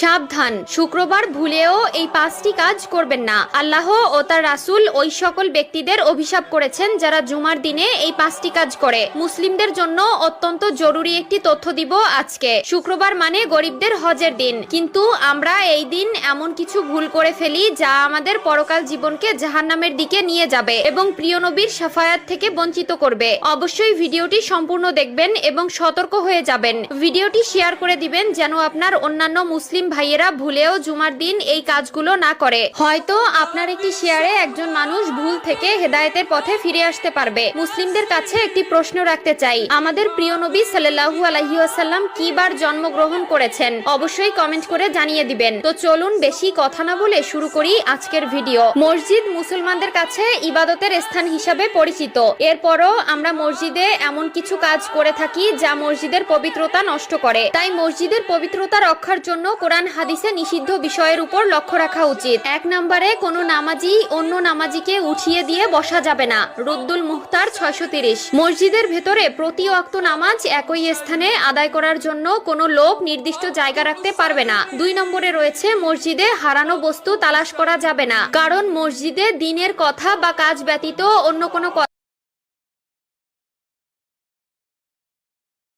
সাবধান, শুক্রবার ভুলেও এই 5টি কাজ করবেন না। আল্লাহ ও তার রাসূল ওই সকল ব্যক্তিদের অভিশাপ করেছেন যারা জুমার দিনে এই 5টি কাজ করে। মুসলিমদের জন্য অত্যন্ত জরুরি একটি তথ্য দিব আজকে। শুক্রবার মানে গরিবদের হজের দিন, কিন্তু আমরা এই দিন এমন কিছু ভুল করে ফেলি যা আমাদের পরকাল জীবনকে জাহান্নামের দিকে নিয়ে যাবে এবং প্রিয় নবীর শাফায়াত থেকে বঞ্চিত করবে। অবশ্যই ভিডিওটি সম্পূর্ণ দেখবেন এবং সতর্ক হয়ে যাবেন। ভিডিওটি শেয়ার করে দিবেন যেন আপনার অন্যান্য মুসলিম ভাইয়েরা ভুলেও জুমার দিন এই কাজগুলো না করে। হয়তো আপনার একটি শেয়ারে একজন মানুষ ভুল থেকে হেদায়েতের পথে ফিরে আসতে পারবে। মুসলিমদের কাছে একটি প্রশ্ন রাখতে চাই, আমাদের প্রিয় নবী সাল্লাল্লাহু আলাইহি ওয়াসাল্লাম কি বার জন্মগ্রহণ করেছেন? অবশ্যই কমেন্ট করে জানিয়ে দিবেন। তো চলুন বেশি কথা না বলে শুরু করি আজকের ভিডিও। মসজিদ মুসলমানদের কাছে ইবাদতের স্থান হিসাবে পরিচিত। এরপরও আমরা মসজিদে এমন কিছু কাজ করে থাকি যা মসজিদের পবিত্রতা নষ্ট করে। তাই মসজিদের পবিত্রতা রক্ষার জন্য কোরআন হাদিসে নিষিদ্ধ বিষয়ের উপর লক্ষ্য রাখা উচিত। 1 নম্বরে কোনো নামাজি অন্য নামাজিকে উঠিয়ে দিয়ে বসা যাবে না। রুদ্দুল মুখতার 630। মসজিদের ভেতরে প্রতি ওয়াক্ত নামাজ একই স্থানে আদায় করার জন্য কোনো লোক নির্দিষ্ট জায়গা রাখতে পারবে না। 2 নম্বরে রয়েছে মসজিদে হারানো বস্তু তালাশ করা যাবে না, কারণ মসজিদে দ্বীনের কথা বা কাজ ব্যতীত অন্য কোনো